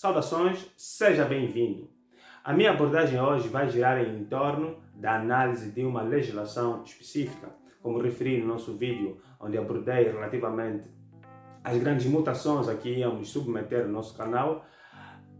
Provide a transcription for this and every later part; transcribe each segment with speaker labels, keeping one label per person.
Speaker 1: Saudações, seja bem-vindo. A minha abordagem hoje vai girar em torno da análise de uma legislação específica, como referi no nosso vídeo, onde abordei relativamente às grandes mutações a que íamos submeter no nosso canal.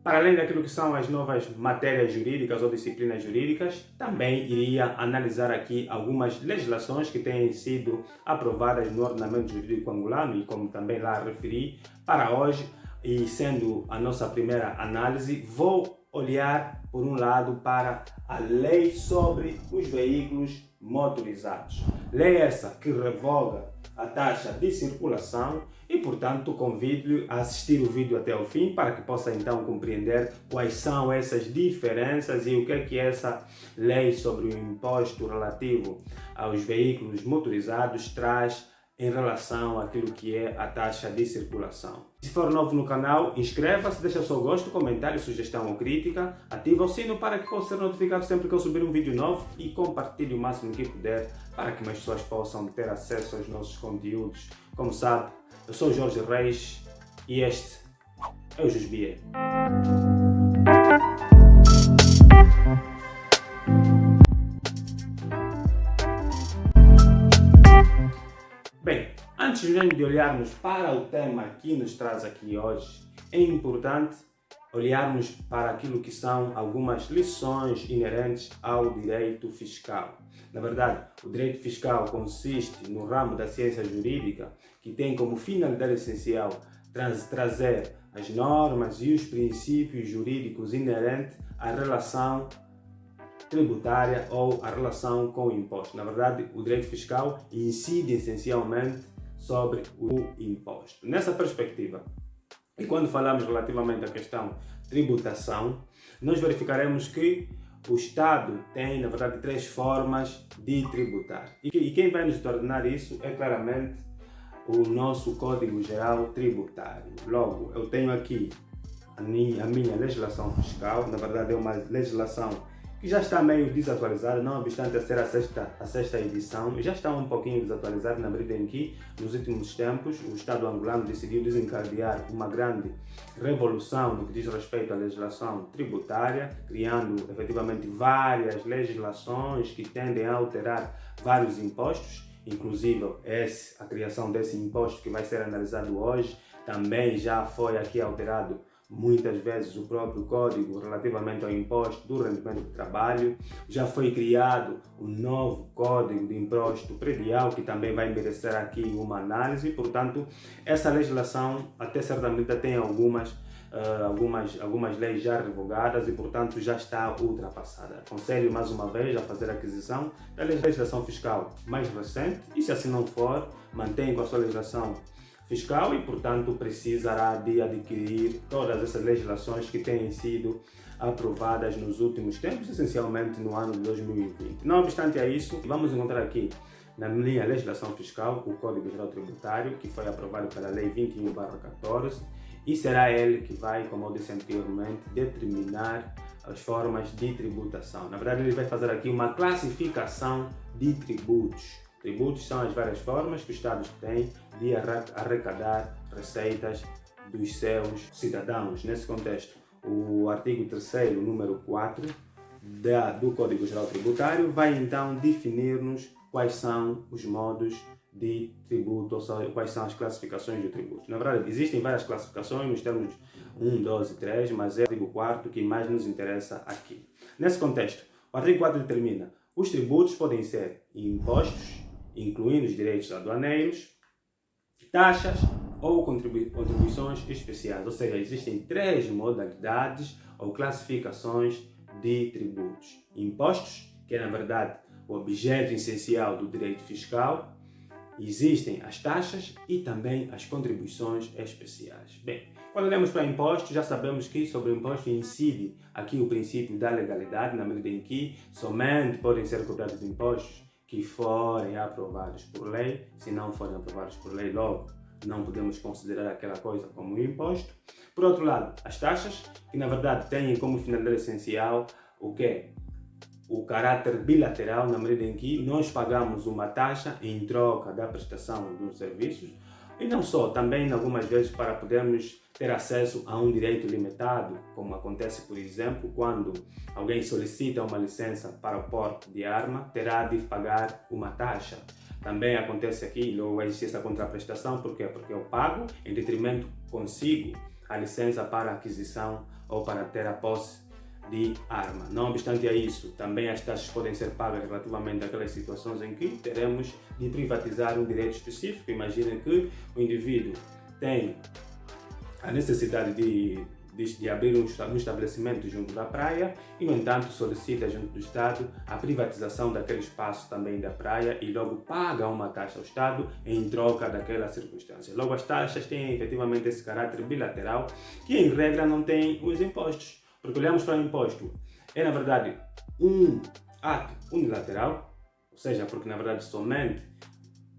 Speaker 1: Para além daquilo que são as novas matérias jurídicas ou disciplinas jurídicas, também iria analisar aqui algumas legislações que têm sido aprovadas no ordenamento jurídico angolano e como também lá referi, para hoje, e sendo a nossa primeira análise, vou olhar por um lado para a lei sobre os veículos motorizados. Lei essa que revoga a taxa de circulação e, portanto, convido-lhe a assistir o vídeo até o fim para que possa então compreender quais são essas diferenças e o que é essa lei sobre o imposto relativo aos veículos motorizados traz em relação àquilo que é a taxa de circulação. Se for novo no canal, inscreva-se, deixa o seu gosto, comentário, sugestão ou crítica, ativa o sino para que possa ser notificado sempre que eu subir um vídeo novo e compartilhe o máximo que puder para que mais pessoas possam ter acesso aos nossos conteúdos. Como sabe, eu sou Jorge Reis e este é o Jusbie. Bem, antes mesmo de olharmos para o tema que nos traz aqui hoje, é importante olharmos para aquilo que são algumas lições inerentes ao direito fiscal. Na verdade, o direito fiscal consiste no ramo da ciência jurídica que tem como finalidade essencial trazer as normas e os princípios jurídicos inerentes à relação tributária ou a relação com o imposto. Na verdade, o direito fiscal incide essencialmente sobre o imposto. Nessa perspectiva, e quando falamos relativamente à questão tributação, nós verificaremos que o Estado tem, na verdade, três formas de tributar. E quem vai nos tornar isso é claramente o nosso Código Geral Tributário. Logo, eu tenho aqui a minha legislação fiscal, na verdade é uma legislação que já está meio desatualizada, não obstante a ser a sexta edição, já está um pouquinho desatualizada na medida em que, nos últimos tempos, o Estado angolano decidiu desencadear uma grande revolução no que diz respeito à legislação tributária, criando efetivamente várias legislações que tendem a alterar vários impostos, inclusive a criação desse imposto que vai ser analisado hoje, também já foi aqui alterado muitas vezes o próprio código relativamente ao imposto do rendimento do trabalho. Já foi criado um novo código de imposto predial que também vai merecer aqui uma análise. Portanto, essa legislação até certa medida tem algumas leis já revogadas e, portanto, já está ultrapassada. Aconselho mais uma vez a fazer a aquisição da legislação fiscal mais recente e, se assim não for, mantenha com a sua legislação fiscal e, portanto, precisará de adquirir todas essas legislações que têm sido aprovadas nos últimos tempos, essencialmente no ano de 2020. Não obstante a isso, vamos encontrar aqui na minha legislação fiscal o Código Geral Tributário, que foi aprovado pela Lei 21/14, e será ele que vai, como eu disse anteriormente, determinar as formas de tributação. Na verdade, ele vai fazer aqui uma classificação de tributos. Tributos são as várias formas que o Estado tem de arrecadar receitas dos seus cidadãos. Nesse contexto, o artigo 3º, número 4 do Código Geral Tributário vai então definir-nos quais são os modos de tributo, ou seja, quais são as classificações de tributos. Na verdade, existem várias classificações nos termos 1, 2 e 3, mas é o artigo 4º que mais nos interessa aqui. Nesse contexto, o artigo 4 determina: os tributos podem ser impostos, incluindo os direitos aduaneiros, taxas ou contribuições especiais. Ou seja, existem três modalidades ou classificações de tributos. Impostos, que é na verdade o objeto essencial do direito fiscal. Existem as taxas e também as contribuições especiais. Bem, quando olhamos para impostos, já sabemos que sobre o imposto incide aqui o princípio da legalidade, na medida em que somente podem ser cobrados impostos que forem aprovados por lei. Se não forem aprovados por lei, logo não podemos considerar aquela coisa como um imposto. Por outro lado, as taxas, que na verdade têm como finalidade essencial o quê? O caráter bilateral, na medida em que nós pagamos uma taxa em troca da prestação de uns serviços, E não só, também algumas vezes para podermos ter acesso a um direito limitado, como acontece, por exemplo, quando alguém solicita uma licença para o porte de arma, terá de pagar uma taxa. Também acontece aqui, logo existe essa contraprestação, por quê? Porque eu pago, em detrimento consigo a licença para aquisição ou para ter a posse de arma. Não obstante a isso, também as taxas podem ser pagas relativamente àquelas situações em que teremos de privatizar um direito específico. Imaginem que o indivíduo tem a necessidade de abrir um estabelecimento junto da praia e, no entanto, solicita junto do Estado a privatização daquele espaço também da praia e logo paga uma taxa ao Estado em troca daquela circunstância. Logo, as taxas têm efetivamente esse caráter bilateral que, em regra, não tem os impostos. Porque olhamos para o imposto, é na verdade um ato unilateral, ou seja, porque na verdade somente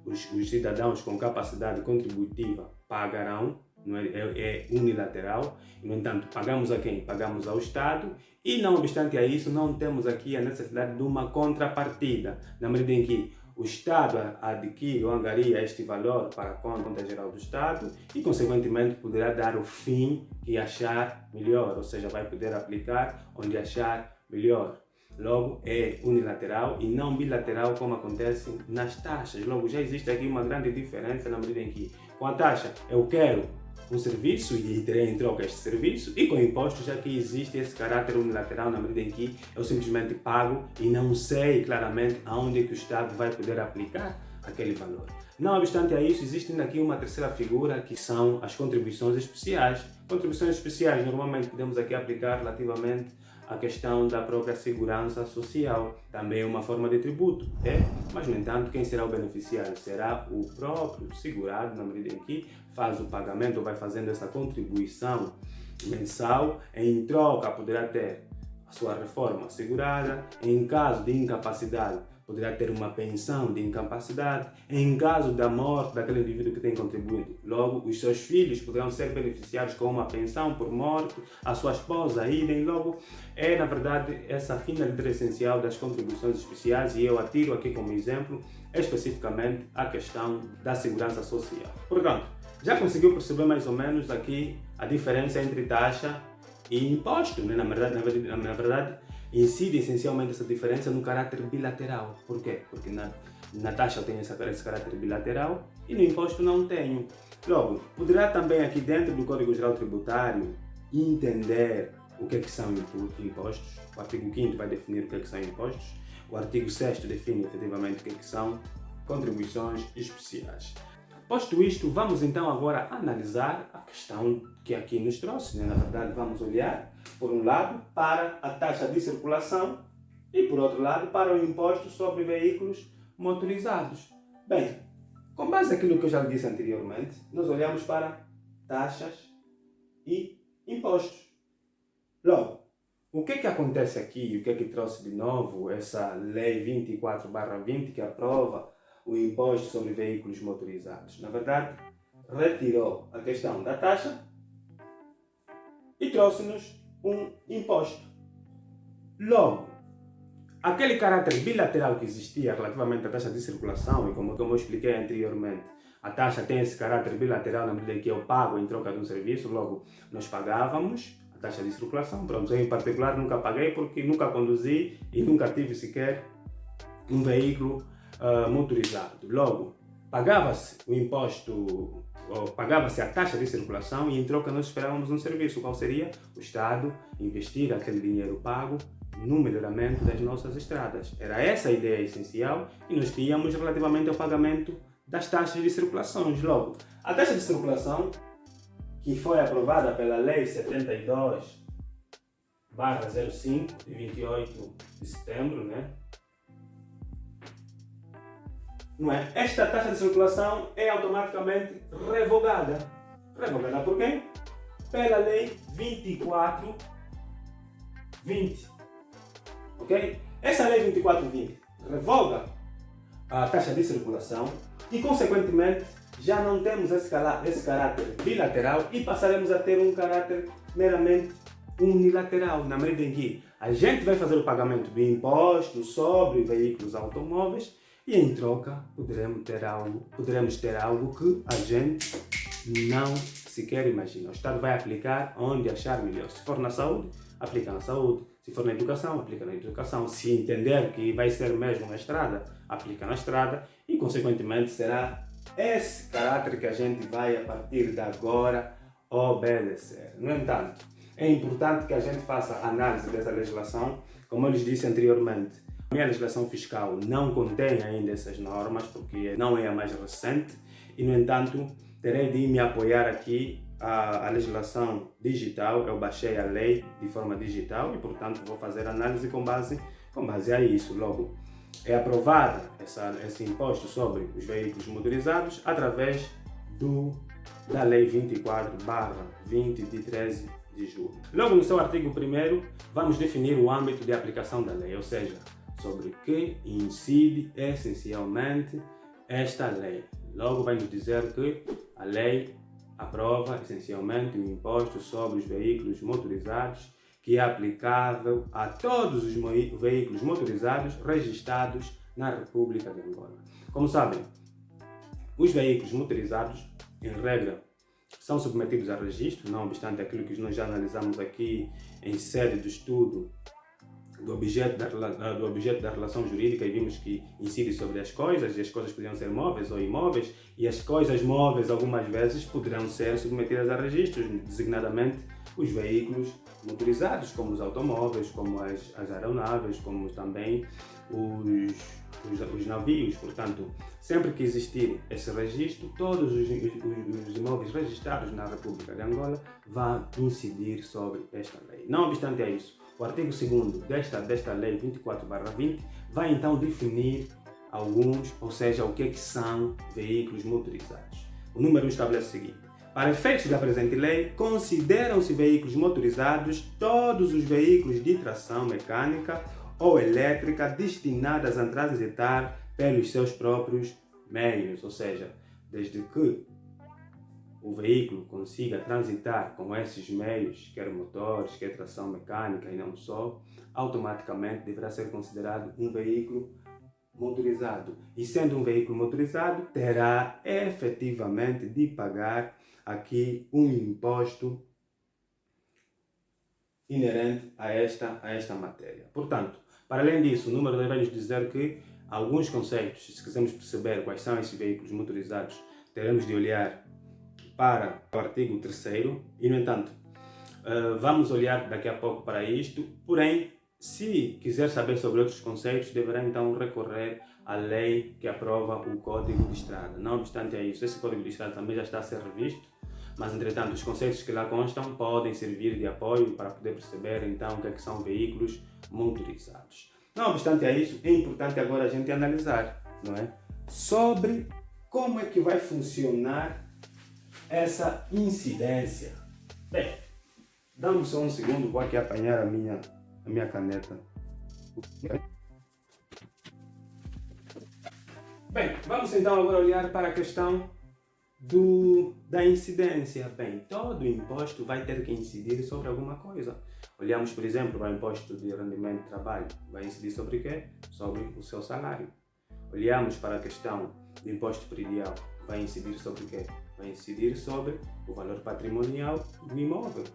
Speaker 1: os cidadãos com capacidade contributiva pagarão, não é unilateral. No entanto, pagamos a quem? Pagamos ao Estado e, não obstante a isso, não temos aqui a necessidade de uma contrapartida, na medida em que o Estado adquire ou angaria este valor para a conta geral do Estado e, consequentemente, poderá dar o fim que achar melhor, ou seja, vai poder aplicar onde achar melhor. Logo, é unilateral e não bilateral, como acontece nas taxas. Logo, já existe aqui uma grande diferença na medida em que, com a taxa, eu quero um serviço e terei em troca este serviço, e com impostos, já que existe esse caráter unilateral na medida em que eu simplesmente pago e não sei claramente aonde é que o Estado vai poder aplicar aquele valor. Não obstante a isso, existe aqui uma terceira figura, que são as contribuições especiais. Contribuições especiais normalmente podemos aqui aplicar relativamente à questão da própria segurança social. Também é uma forma de tributo, mas, no entanto, quem será o beneficiário? Será o próprio segurado, na medida em que faz o pagamento ou vai fazendo essa contribuição mensal. Em troca, poderá ter a sua reforma assegurada. Em caso de incapacidade, poderá ter uma pensão de incapacidade. Em caso da morte daquele indivíduo que tem contribuído, logo, os seus filhos poderão ser beneficiados com uma pensão por morte, a sua esposa idem. Logo, é na verdade essa finalidade essencial das contribuições especiais, e eu atiro aqui como exemplo especificamente a questão da segurança social. Portanto, já conseguiu perceber mais ou menos aqui a diferença entre taxa e imposto, né? Na verdade, incide essencialmente essa diferença no caráter bilateral. Por quê? Porque na taxa eu tenho esse caráter bilateral e no imposto não tenho. Logo, poderá também aqui dentro do Código Geral Tributário entender o que são impostos. O artigo 5º vai definir o que são impostos. O artigo 6º define efetivamente o que são contribuições especiais. Posto isto, vamos então agora analisar a questão que aqui nos trouxe, né? Na verdade, vamos olhar, por um lado, para a taxa de circulação e, por outro lado, para o imposto sobre veículos motorizados. Bem, com base naquilo que eu já disse anteriormente, nós olhamos para taxas e impostos. Logo, o que acontece aqui, o que trouxe de novo essa Lei 24/20 que aprova o imposto sobre veículos motorizados? Na verdade, retirou a questão da taxa e trouxe-nos um imposto. Logo, aquele caráter bilateral que existia relativamente à taxa de circulação, e como eu expliquei anteriormente, a taxa tem esse caráter bilateral na medida em que eu pago em troca de um serviço. Logo, nós pagávamos a taxa de circulação. Pronto, eu em particular nunca paguei porque nunca conduzi e nunca tive sequer um veículo motorizado. Logo, pagava-se o imposto, ou pagava-se a taxa de circulação, e em troca nós esperávamos um serviço. Qual seria? O Estado investir aquele dinheiro pago no melhoramento das nossas estradas. Era essa a ideia essencial que nós tínhamos relativamente ao pagamento das taxas de circulação. Logo, a taxa de circulação, que foi aprovada pela Lei 72/05, de 28 de setembro, né? Não é? Esta taxa de circulação é automaticamente revogada. Revogada por quem? Pela Lei 24/20. Ok? Essa Lei 24/20 revoga a taxa de circulação e, consequentemente, já não temos esse caráter bilateral e passaremos a ter um caráter meramente unilateral, na medida em que a gente vai fazer o pagamento do imposto sobre veículos automóveis E em troca poderemos ter algo que a gente não sequer imagina. O Estado vai aplicar onde achar melhor. Se for na saúde, aplica na saúde. Se for na educação, aplica na educação. Se entender que vai ser mesmo na estrada, aplica na estrada. E, consequentemente, será esse caráter que a gente vai, a partir de agora, obedecer. No entanto, é importante que a gente faça análise dessa legislação. Como eu lhes disse anteriormente, a minha legislação fiscal não contém ainda essas normas, porque não é a mais recente. E, no entanto, terei de me apoiar aqui à legislação digital. Eu baixei a lei de forma digital e, portanto, vou fazer análise com base a isso. Logo, é aprovada esse imposto sobre os veículos motorizados através da Lei 24/20 de 13 de julho. Logo, no seu artigo 1º, vamos definir o âmbito de aplicação da lei, ou seja, sobre que incide essencialmente esta lei. Logo, vai nos dizer que a lei aprova essencialmente o imposto sobre os veículos motorizados, que é aplicável a todos os veículos motorizados registrados na República de Angola. Como sabem, os veículos motorizados, em regra, são submetidos a registro, não obstante aquilo que nós já analisamos aqui em sede de estudo do objeto da relação jurídica, e vimos que incide sobre as coisas, e as coisas poderiam ser móveis ou imóveis, e as coisas móveis algumas vezes poderão ser submetidas a registros, designadamente os veículos motorizados, como os automóveis, como as aeronaves, como também os navios. Portanto, sempre que existir esse registro, todos os imóveis registrados na República de Angola vão incidir sobre esta lei. Não obstante a isso, o artigo 2º desta lei 24/20 vai então definir alguns, ou seja, o que são veículos motorizados. O número 1 estabelece o seguinte: para efeitos da presente lei, consideram-se veículos motorizados todos os veículos de tração mecânica ou elétrica destinadas a transitar pelos seus próprios meios, ou seja, desde que o veículo consiga transitar com esses meios, quer motores, quer tração mecânica e não só, automaticamente deverá ser considerado um veículo motorizado. E sendo um veículo motorizado, terá efetivamente de pagar aqui um imposto inerente a esta matéria. Portanto, para além disso, o número 2 vai nos dizer que alguns conceitos, se quisermos perceber quais são esses veículos motorizados, teremos de olhar para o artigo 3º e, no entanto, vamos olhar daqui a pouco para isto. Porém, se quiser saber sobre outros conceitos, deverá então recorrer à lei que aprova o Código de Estrada. Não obstante a isso, esse Código de Estrada também já está a ser revisto, mas, entretanto, os conceitos que lá constam podem servir de apoio para poder perceber então o que são veículos motorizados. Não obstante a isso, é importante agora a gente analisar, não é? Sobre como é que vai funcionar essa incidência. Bem, dá-me só um segundo, vou aqui apanhar a minha caneta. Bem, vamos então agora olhar para a questão da incidência. Bem, todo imposto vai ter que incidir sobre alguma coisa. Olhamos, por exemplo, para o imposto de rendimento de trabalho. Vai incidir sobre o quê? Sobre o seu salário. Olhamos para a questão do imposto predial. Vai incidir sobre o quê? Vai incidir sobre o valor patrimonial do imóvel.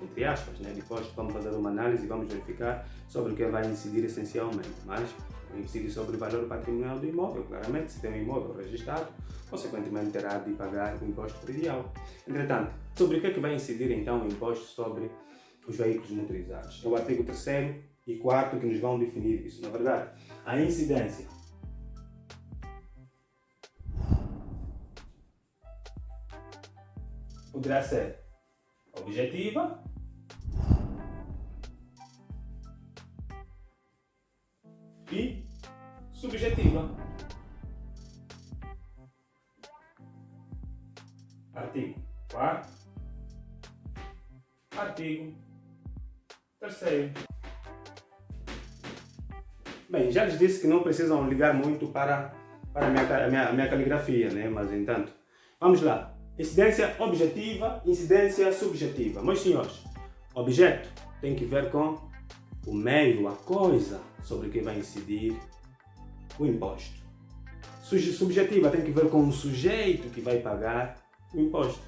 Speaker 1: Entre aspas, né? Depois vamos fazer uma análise e vamos verificar sobre o que vai incidir essencialmente. Mas incide sobre o valor patrimonial do imóvel. Claramente, se tem um imóvel registrado, consequentemente terá de pagar o imposto predial. Entretanto, sobre o que vai incidir então o imposto sobre os veículos motorizados? É o artigo 3º e 4º que nos vão definir isso. Na verdade, a incidência poderá ser objetiva e subjetiva. Artigo 4º, artigo 3º. Bem, já lhes disse que não precisam ligar muito para a minha caligrafia, né? Mas, entanto, vamos lá. Incidência objetiva, incidência subjetiva. Meus senhores, objeto tem que ver com o meio, a coisa sobre que vai incidir o imposto. Subjetiva tem que ver com o sujeito que vai pagar o imposto.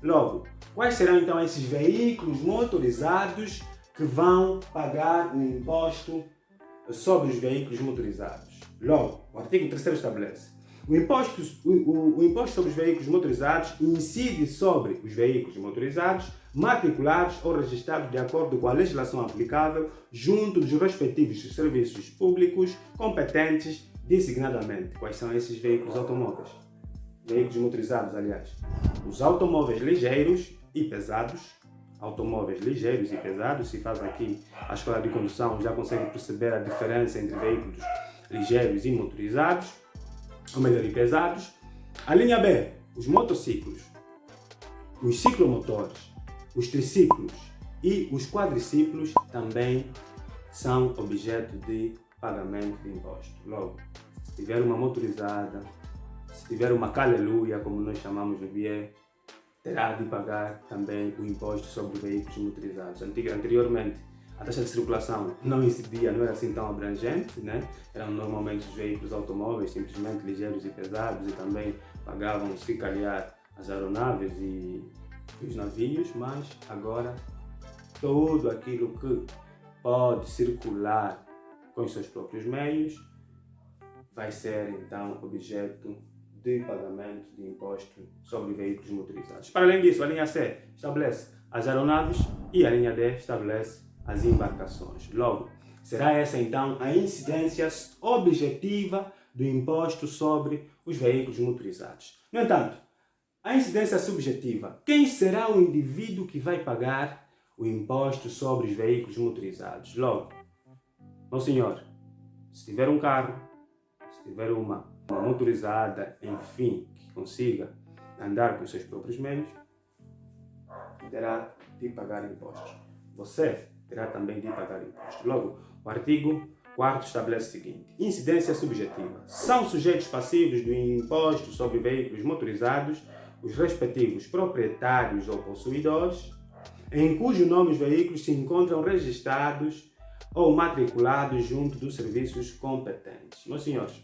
Speaker 1: Logo, quais serão então esses veículos motorizados que vão pagar o imposto sobre os veículos motorizados? Logo, o artigo 3º estabelece: o imposto sobre os veículos motorizados incide sobre os veículos motorizados matriculados ou registrados de acordo com a legislação aplicável junto dos respectivos serviços públicos competentes, designadamente. Quais são esses veículos automóveis? Veículos motorizados, aliás. Os automóveis ligeiros e pesados. Automóveis ligeiros e pesados. Se faz aqui a escola de condução, já consegue perceber a diferença entre veículos ligeiros e motorizados, ou melhor, e pesados. A linha B, os motociclos, os ciclomotores, os triciclos e os quadriciclos também são objeto de pagamento de imposto. Logo, se tiver uma motorizada, se tiver uma caleluia, como nós chamamos no BIE, terá de pagar também o imposto sobre veículos motorizados. Anteriormente, a taxa de circulação não incidia, não era assim tão abrangente, né? Eram normalmente os veículos automóveis, simplesmente ligeiros e pesados, e também pagavam, se calhar, as aeronaves e os navios, mas agora tudo aquilo que pode circular com os seus próprios meios vai ser então objeto de pagamento de imposto sobre veículos motorizados. Para além disso, a linha C estabelece as aeronaves e a linha D estabelece as embarcações. Logo, será essa então a incidência objetiva do imposto sobre os veículos motorizados. No entanto, a incidência subjetiva: quem será o indivíduo que vai pagar o imposto sobre os veículos motorizados? Logo, meu senhor, se tiver um carro, se tiver uma motorizada, enfim, que consiga andar com os seus próprios meios, terá de pagar impostos. Você terá também de pagar impostos. Logo, o artigo 4º estabelece o seguinte: incidência subjetiva. São sujeitos passivos do imposto sobre veículos motorizados os respectivos proprietários ou possuidores, em cujo nome os veículos se encontram registrados ou matriculados junto dos serviços competentes. Meus senhores,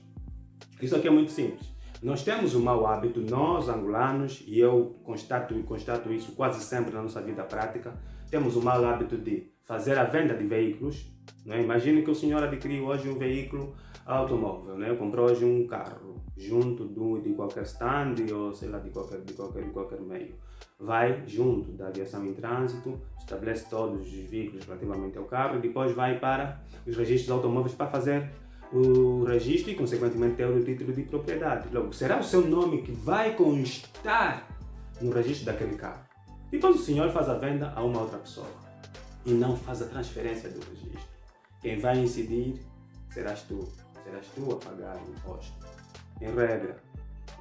Speaker 1: isso aqui é muito simples. Nós temos o mau hábito, nós angolanos, e eu constato isso quase sempre na nossa vida prática, temos o mau hábito de fazer a venda de veículos. Né? Imagine que o senhor adquiriu hoje um veículo automóvel, né? Comprou hoje um carro junto de qualquer stand ou sei lá, de qualquer meio. Vai junto da aviação em trânsito, estabelece todos os veículos relativamente ao carro e depois vai para os registros automóveis para fazer o registro e, consequentemente, ter o título de propriedade. Logo, será o seu nome que vai constar no registro daquele carro. Depois o senhor faz a venda a uma outra pessoa e não faz a transferência do registro. Quem vai incidir serás tu a pagar o imposto. Em regra,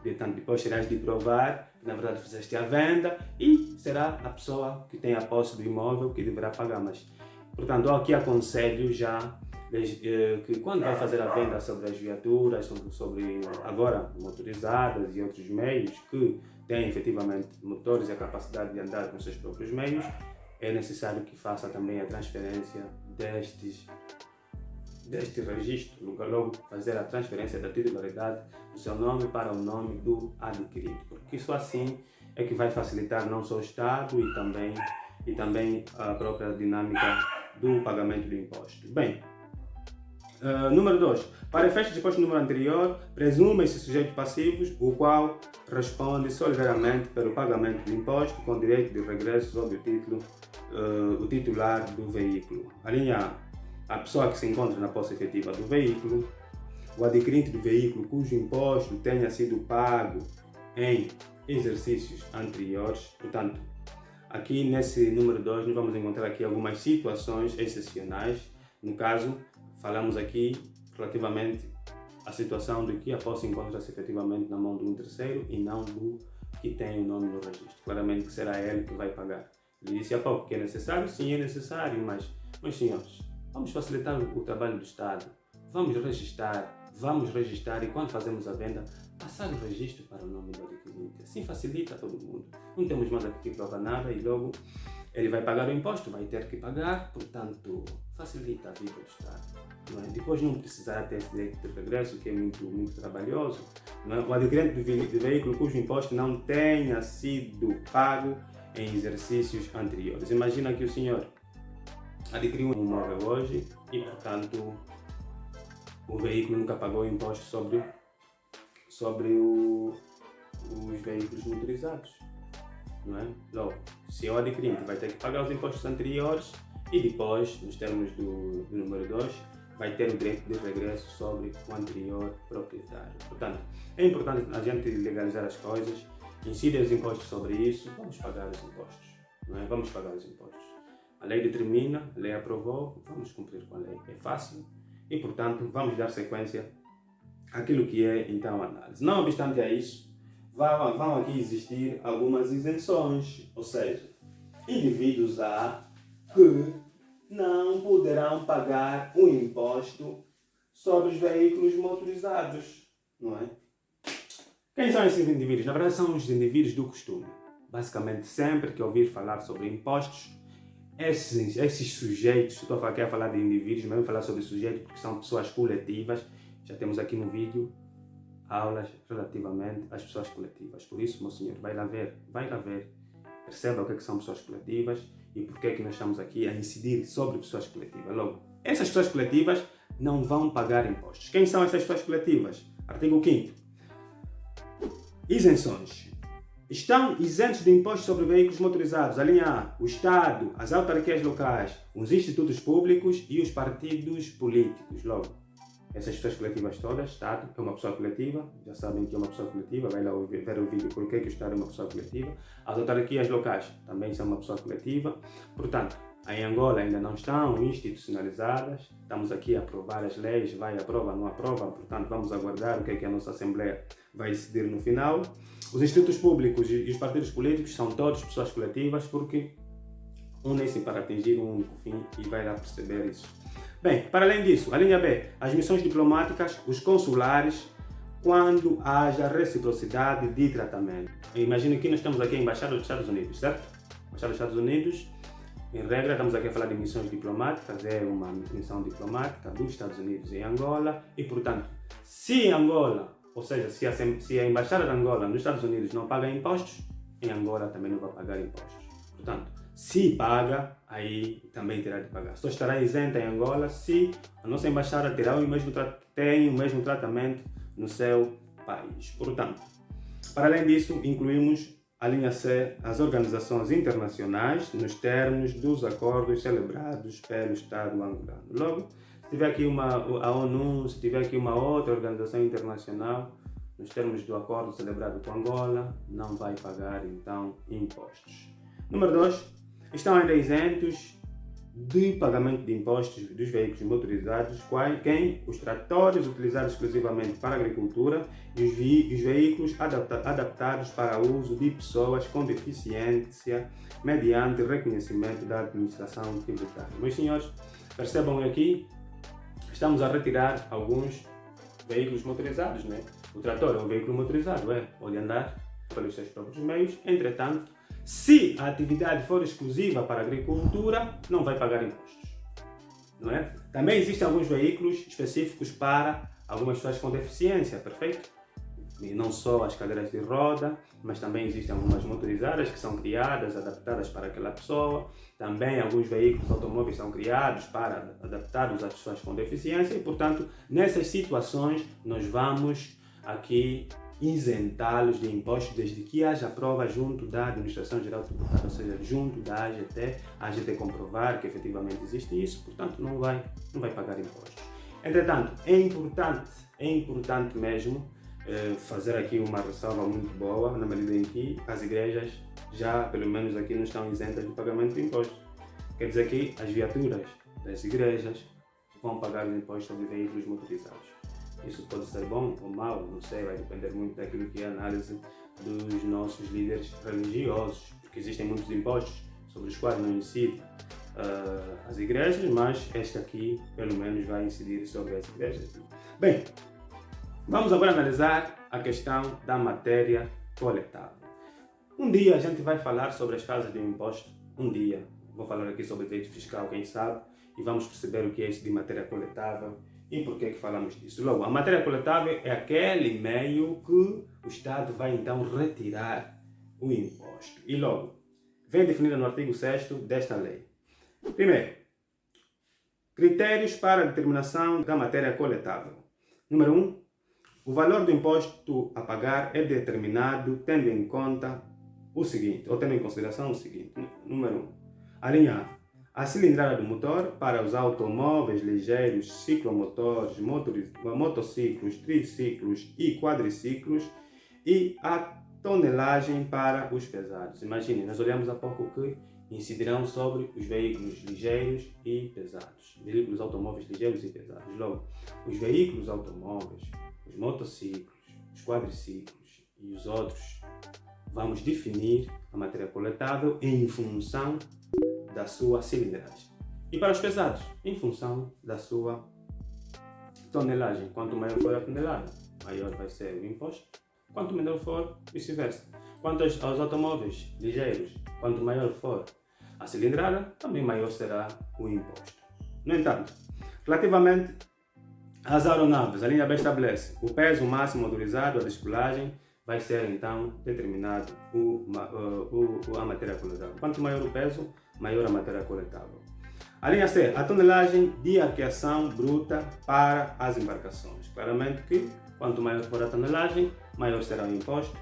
Speaker 1: portanto, depois terás de provar que na verdade fizeste a venda e será a pessoa que tem a posse do imóvel que deverá pagar. Mas, portanto, eu aqui aconselho já que quando vai fazer a venda sobre as viaturas, sobre agora motorizadas e outros meios que têm efetivamente motores e a capacidade de andar com seus próprios meios, é necessário que faça também a transferência deste registro, logo fazer a transferência da titularidade do seu nome para o nome do adquirido, porque isso assim é que vai facilitar não só o Estado e também a própria dinâmica do pagamento do imposto. Bem, número 2. Para efeitos dispostos no número anterior, presume-se sujeitos passivos, o qual responde solidariamente pelo pagamento do imposto com direito de regresso sobre o titular do veículo. A linha A pessoa que se encontra na posse efetiva do veículo, o adquirente do veículo cujo imposto tenha sido pago em exercícios anteriores. Portanto, aqui nesse número 2 nós vamos encontrar aqui algumas situações excepcionais. No caso, falamos aqui relativamente à situação de que a posse encontra-se efetivamente na mão de um terceiro e não do que tem o nome no registro. Claramente que será ele que vai pagar. Ele disse há pouco que é necessário, sim é necessário, mas meus senhores, vamos facilitar o trabalho do Estado, vamos registrar e quando fazemos a venda, passar o registro para o nome do adquirente. Assim facilita todo mundo. Não temos mais aqui que provar nada e logo ele vai pagar o imposto, vai ter que pagar, portanto, facilita a vida do Estado. Não é? Depois não precisará ter esse direito de regresso, que é muito trabalhoso. Não é? O adquirente de veículo cujo imposto não tenha sido pago em exercícios anteriores. Imagina que o senhor adquiriu um imóvel hoje e, portanto, o veículo nunca pagou o imposto sobre os veículos motorizados. Não é? Logo, se é o adquirente, vai ter que pagar os impostos anteriores e depois, nos termos do número 2, vai ter o direito de regresso sobre o anterior proprietário. Portanto, é importante a gente legalizar as coisas, incidir os impostos sobre isso, vamos pagar os impostos. Não é? Vamos pagar os impostos. A lei determina, a lei aprovou, vamos cumprir com a lei. É fácil e, portanto, vamos dar sequência àquilo que é, então, a análise. Não obstante a isso, vão aqui existir algumas isenções, ou seja, indivíduos que não poderão pagar o imposto sobre os veículos motorizados, não é? Quem são esses indivíduos? Na verdade, são os indivíduos do costume. Basicamente, sempre que ouvir falar sobre impostos, esses sujeitos, estou aqui a falar de indivíduos, mas vou falar sobre sujeitos porque são pessoas coletivas. Já temos aqui no vídeo aulas relativamente às pessoas coletivas. Por isso, meu senhor, vai lá ver, perceba o que são pessoas coletivas e porque é que nós estamos aqui a incidir sobre pessoas coletivas. Logo, essas pessoas coletivas não vão pagar impostos. Quem são essas pessoas coletivas? Artigo 5º. Isenções. Estão isentos de impostos sobre veículos motorizados. A linha A, o Estado, as autarquias locais, os institutos públicos e os partidos políticos. Logo, essas pessoas coletivas todas, Estado é uma pessoa coletiva, já sabem que é uma pessoa coletiva, vai lá ver o vídeo porque o Estado é uma pessoa coletiva. As autarquias locais também são uma pessoa coletiva. Portanto, em Angola ainda não estão institucionalizadas, estamos aqui a aprovar as leis, vai, aprova, não aprova, portanto vamos aguardar o que é que a nossa Assembleia vai decidir no final. Os institutos públicos e os partidos políticos são todos pessoas coletivas porque unem-se para atingir um único fim e vai lá perceber isso. Bem, para além disso, a linha B, as missões diplomáticas, os consulares, quando haja reciprocidade de tratamento. Imagine que nós estamos aqui a Embaixada dos Estados Unidos, certo? Embaixada dos Estados Unidos, em regra, estamos aqui a falar de missões diplomáticas, é uma missão diplomática dos Estados Unidos em Angola e, portanto, se Angola, ou seja, se a Embaixada de Angola nos Estados Unidos não paga impostos, em Angola também não vai pagar impostos. Portanto, se paga, aí também terá de pagar. Só estará isenta em Angola se a nossa embaixada tem o mesmo tratamento no seu país. Portanto, para além disso, incluímos a linha C, as organizações internacionais, nos termos dos acordos celebrados pelo Estado angolano. Logo, se tiver aqui a ONU, se tiver aqui uma outra organização internacional, nos termos do acordo celebrado com Angola, não vai pagar, então, impostos. Número 2. Estão ainda isentos de pagamento de impostos dos veículos motorizados, quem? Os tratores utilizados exclusivamente para a agricultura e os veículos adaptados para o uso de pessoas com deficiência mediante reconhecimento da administração tributária. Meus senhores, percebam aqui, estamos a retirar alguns veículos motorizados, né? O trator é um veículo motorizado, pode andar pelos seus próprios meios, entretanto, se a atividade for exclusiva para a agricultura, não vai pagar impostos, não é? Também existem alguns veículos específicos para algumas pessoas com deficiência, perfeito? E não só as cadeiras de roda, mas também existem algumas motorizadas que são criadas, adaptadas para aquela pessoa. Também alguns veículos automóveis são criados adaptados às pessoas com deficiência e, portanto, nessas situações nós vamos aqui isentá-los de impostos desde que haja prova junto da Administração Geral Tributária, ou seja, junto da AGT, a AGT comprovar que efetivamente existe isso, portanto não vai pagar impostos. Entretanto, é importante mesmo fazer aqui uma ressalva muito boa, na medida em que as igrejas já, pelo menos aqui, não estão isentas de pagamento de impostos. Quer dizer que as viaturas das igrejas vão pagar os impostos sobre veículos motorizados. Isso pode ser bom ou mau, não sei, vai depender muito daquilo que é a análise dos nossos líderes religiosos, porque existem muitos impostos sobre os quais não incide as igrejas, mas este aqui, pelo menos, vai incidir sobre as igrejas. Bem, vamos agora analisar a questão da matéria coletável. Um dia a gente vai falar sobre as fases de um imposto, um dia. Vou falar aqui sobre direito fiscal, quem sabe, e vamos perceber o que é isso de matéria coletável e por que é que falamos disso. Logo, a matéria coletável é aquele meio que o Estado vai então retirar o imposto. E logo, vem definida no artigo 6º desta lei. Primeiro, critérios para a determinação da matéria coletável. Número 1. O valor do imposto a pagar é determinado tendo em conta o seguinte, ou tendo em consideração o seguinte. Número 1. A linha A. A cilindrada do motor para os automóveis ligeiros, ciclomotores, motociclos, triciclos e quadriciclos e a tonelagem para os pesados. Imagine, nós olhamos há pouco que incidirão sobre os veículos ligeiros e pesados. Veículos automóveis ligeiros e pesados. Logo, os veículos automóveis, os motociclos, os quadriciclos e os outros, vamos definir a matéria coletável em função da sua cilindragem. E para os pesados, em função da sua tonelagem. Quanto maior for a tonelada, maior vai ser o imposto. Quanto menor for, vice-versa. Quanto aos automóveis ligeiros, quanto maior for a cilindrada, também maior será o imposto. No entanto, relativamente às aeronaves, a linha B estabelece o peso máximo autorizado à descolagem vai ser então determinado a matéria coletável. Quanto maior o peso, maior a matéria coletável. A linha C, a tonelagem de arqueação bruta para as embarcações. Claramente que quanto maior for a tonelagem, maior será o imposto.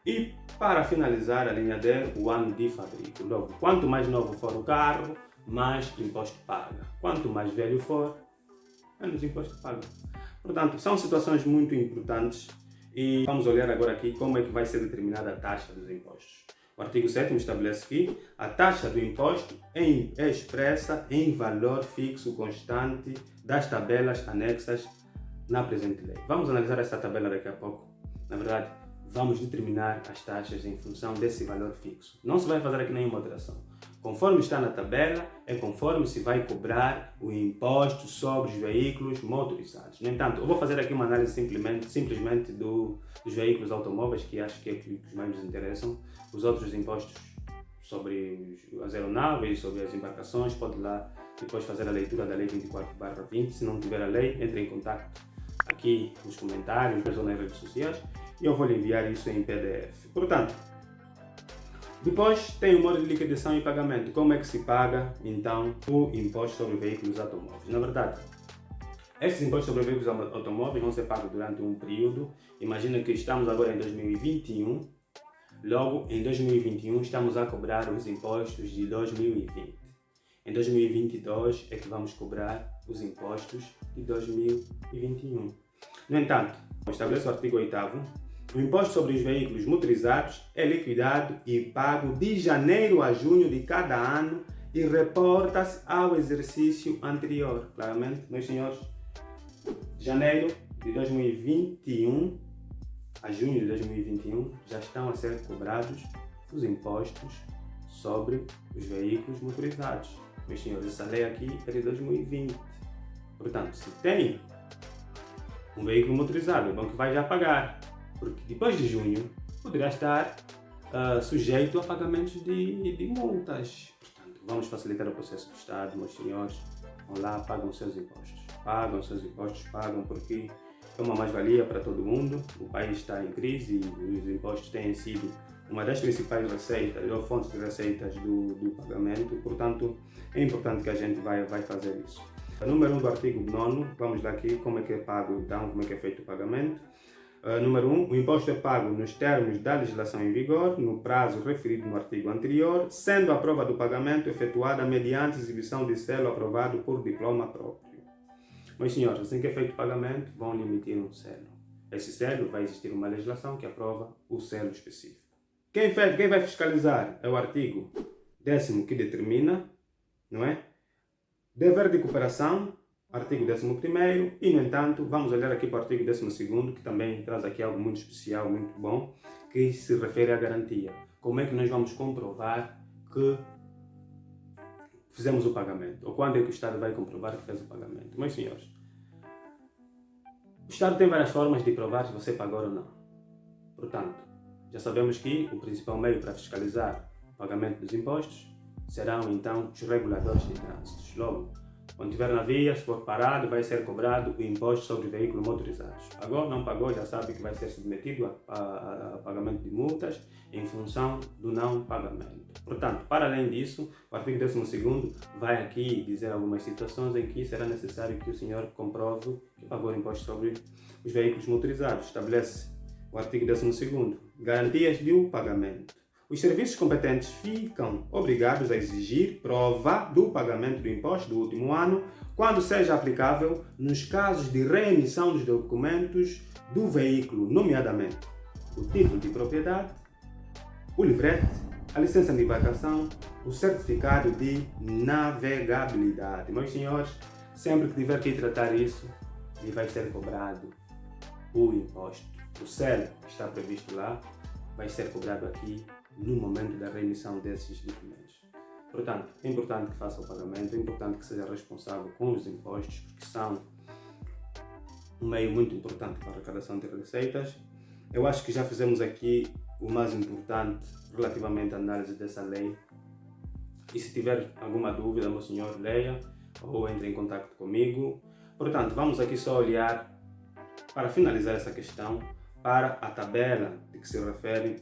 Speaker 1: E para finalizar a linha D, o ano de fabrico. Logo, quanto mais novo for o carro, mais imposto paga. Quanto mais velho for, menos imposto paga. Portanto, são situações muito importantes e vamos olhar agora aqui como é que vai ser determinada a taxa dos impostos. O artigo 7º estabelece que a taxa do imposto é expressa em valor fixo constante das tabelas anexas na presente lei. Vamos analisar essa tabela daqui a pouco. Na verdade, vamos determinar as taxas em função desse valor fixo. Não se vai fazer aqui nenhuma alteração. Conforme está na tabela, é conforme se vai cobrar o imposto sobre os veículos motorizados. No entanto, eu vou fazer aqui uma análise simplesmente dos veículos automóveis, que acho que é o que mais nos interessam. Os outros impostos sobre as aeronaves, sobre as embarcações, pode lá depois fazer a leitura da lei 24/20. Se não tiver a lei, entre em contato aqui nos comentários ou nas redes sociais e eu vou lhe enviar isso em PDF. Portanto, depois tem o modo de liquidação e pagamento. Como é que se paga, então, o imposto sobre veículos automóveis? Na verdade, esses impostos sobre veículos automóveis vão ser pagos durante um período. Imagina que estamos agora em 2021. Logo, em 2021, estamos a cobrar os impostos de 2020. Em 2022 é que vamos cobrar os impostos de 2021. No entanto, estabelece o artigo 8º. O imposto sobre os veículos motorizados é liquidado e pago de janeiro a junho de cada ano e reporta-se ao exercício anterior. Claramente, meus senhores, janeiro de 2021 a junho de 2021 já estão a ser cobrados os impostos sobre os veículos motorizados. Meus senhores, essa lei aqui é de 2020. Portanto, se tem um veículo motorizado, é bom que vai já pagar. Porque depois de junho poderá estar sujeito a pagamentos de multas. Portanto, vamos facilitar o processo do Estado, meus senhores. Vão lá, pagam seus impostos. Pagam porque é uma mais-valia para todo mundo. O país está em crise e os impostos têm sido uma das principais receitas ou fontes de receitas do pagamento. Portanto, é importante que a gente vai fazer isso. Número 1 do artigo 9, vamos lá aqui como é que é pago então, como é que é feito o pagamento. Número 1, o imposto é pago nos termos da legislação em vigor, no prazo referido no artigo anterior, sendo a prova do pagamento efetuada mediante exibição de selo aprovado por diploma próprio. Meus senhores, assim que é feito o pagamento, vão lhe emitir um selo. Esse selo vai existir uma legislação que aprova o selo específico. Quem vai fiscalizar é o artigo 10º que determina, não é? Dever de cooperação, artigo 11º, e no entanto, vamos olhar aqui para o artigo 12º, que também traz aqui algo muito especial, muito bom, que se refere à garantia. Como é que nós vamos comprovar que fizemos o pagamento? Ou quando é que o Estado vai comprovar que fez o pagamento? Meus senhores, o Estado tem várias formas de provar se você pagou ou não. Portanto, já sabemos que o principal meio para fiscalizar o pagamento dos impostos serão então os reguladores de trânsito. Logo, quando estiver na via, se for parado, vai ser cobrado o imposto sobre veículos motorizados. Pagou, não pagou, já sabe que vai ser submetido a pagamento de multas em função do não pagamento. Portanto, para além disso, o artigo 12º vai aqui dizer algumas situações em que será necessário que o senhor comprove que pagou o imposto sobre os veículos motorizados. Estabelece o artigo 12º, garantias do pagamento. Os serviços competentes ficam obrigados a exigir prova do pagamento do imposto do último ano, quando seja aplicável nos casos de reemissão dos documentos do veículo, nomeadamente o título de propriedade, o livrete, a licença de embarcação, o certificado de navegabilidade. Meus senhores, sempre que tiver que tratar isso, lhe vai ser cobrado o imposto. O CEL está previsto lá, vai ser cobrado aqui no momento da reemissão desses documentos. Portanto, é importante que faça o pagamento, é importante que seja responsável com os impostos, porque são um meio muito importante para a arrecadação de receitas. Eu acho que já fizemos aqui o mais importante relativamente à análise dessa lei. E se tiver alguma dúvida, meu senhor, leia ou entre em contato comigo. Portanto, vamos aqui só olhar, para finalizar essa questão, para a tabela de que se refere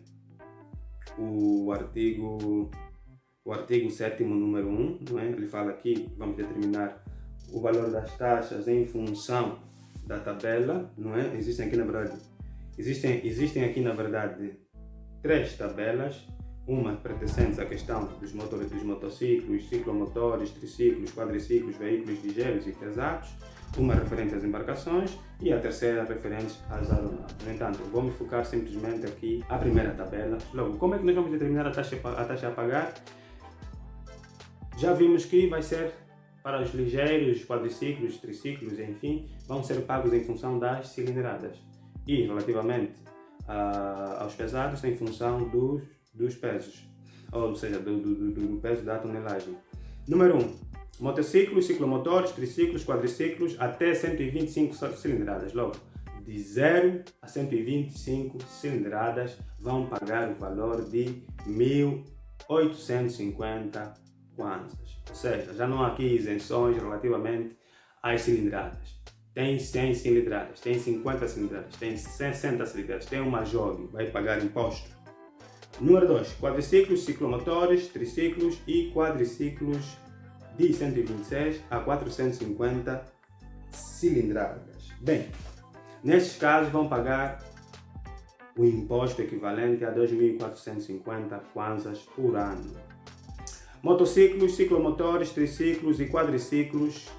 Speaker 1: o artigo 7º, número 1, não é? Ele fala aqui, vamos determinar o valor das taxas em função da tabela, não é? Existem aqui aqui na verdade 3 tabelas, uma pertencente à questão dos motociclos, ciclomotores, triciclos, quadriciclos, veículos ligeiros e pesados, uma referente às embarcações e a terceira referente às aeronaves. No entanto, vou me focar simplesmente aqui a primeira tabela. Logo, como é que nós vamos determinar a taxa a pagar? Já vimos que vai ser para os ligeiros, quadriciclos, triciclos, enfim, vão ser pagos em função das cilindradas. E relativamente aos pesados, em função dos pesos, ou seja, do peso da tonelagem. Número 1. Motociclos, ciclomotores, triciclos, quadriciclos até 125 cilindradas. Logo, de 0 a 125 cilindradas vão pagar o valor de 1.850 kwanzas. Ou seja, já não há aqui isenções relativamente às cilindradas. Tem 100 cilindradas, tem 50 cilindradas, tem 60 cilindradas, tem uma jogue, vai pagar imposto. Número 2. Quadriciclos, ciclomotores, triciclos e quadriciclos de 126 a 450 cilindradas. Bem, nestes casos vão pagar o imposto equivalente a 2.450 kwanzas por ano. Motociclos, ciclomotores, triciclos e quadriciclos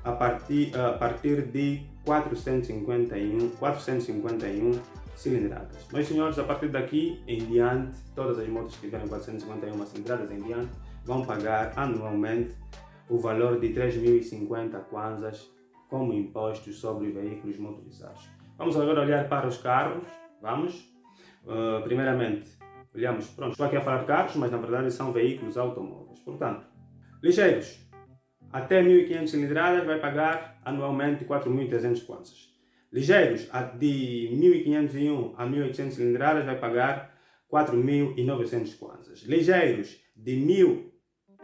Speaker 1: a partir de 451 cilindradas. Meus senhores, a partir daqui em diante, todas as motos que tiverem 451 cilindradas em diante vão pagar anualmente o valor de 3.050 kwanzas como imposto sobre veículos motorizados. Vamos agora olhar para os carros. Vamos. Primeiramente, olhamos, pronto, estou aqui a falar de carros, mas na verdade são veículos automóveis. Portanto, ligeiros, até 1.500 cilindradas vai pagar anualmente 4.300 kwanzas. Ligeiros, de 1.501 a 1.800 cilindradas vai pagar 4.900 kwanzas. Ligeiros, de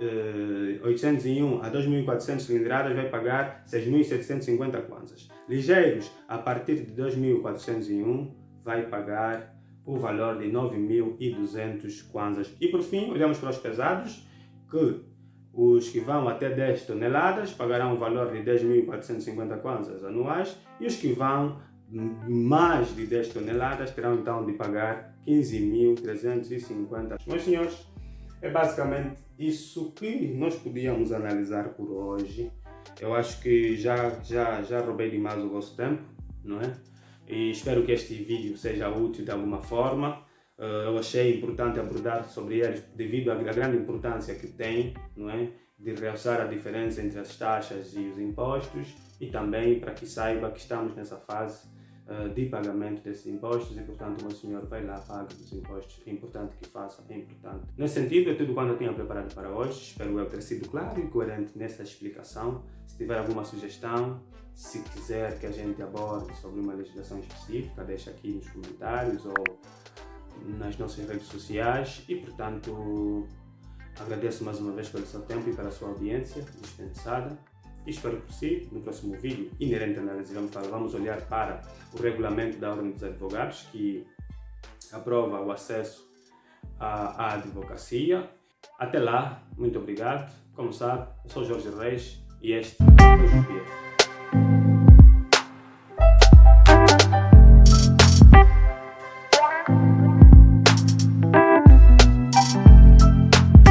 Speaker 1: 1.801 a 2.400 cilindradas vai pagar 6.750 kwanzas. Ligeiros, a partir de 2.401 vai pagar o valor de 9.200 kwanzas. E por fim, olhamos para os pesados, que os que vão até 10 toneladas pagarão o valor de 10.450 kwanzas anuais e os que vão mais de 10 toneladas terão então de pagar 15.350. Meus senhores, é basicamente isso que nós podíamos analisar por hoje. Eu acho que já roubei demais o vosso tempo, não é? E espero que este vídeo seja útil de alguma forma. Eu achei importante abordar sobre eles devido à grande importância que tem, não é? De realçar a diferença entre as taxas e os impostos e também para que saiba que estamos nessa fase de pagamento desses impostos e, portanto, o meu senhor vai lá, paga os impostos. É importante que faça, é importante. Nesse sentido, é tudo quanto eu tinha preparado para hoje. Espero eu ter sido claro e coerente nessa explicação. Se tiver alguma sugestão, se quiser que a gente aborde sobre uma legislação específica, deixa aqui nos comentários ou nas nossas redes sociais e, portanto, Agradeço mais uma vez pelo seu tempo e pela sua audiência dispensada. E espero por si, no próximo vídeo, inerente à análise, vamos olhar para o regulamento da Ordem dos Advogados, que aprova o acesso à advocacia. Até lá, muito obrigado. Como sabe, eu sou Jorge Reis e este é o Justiça.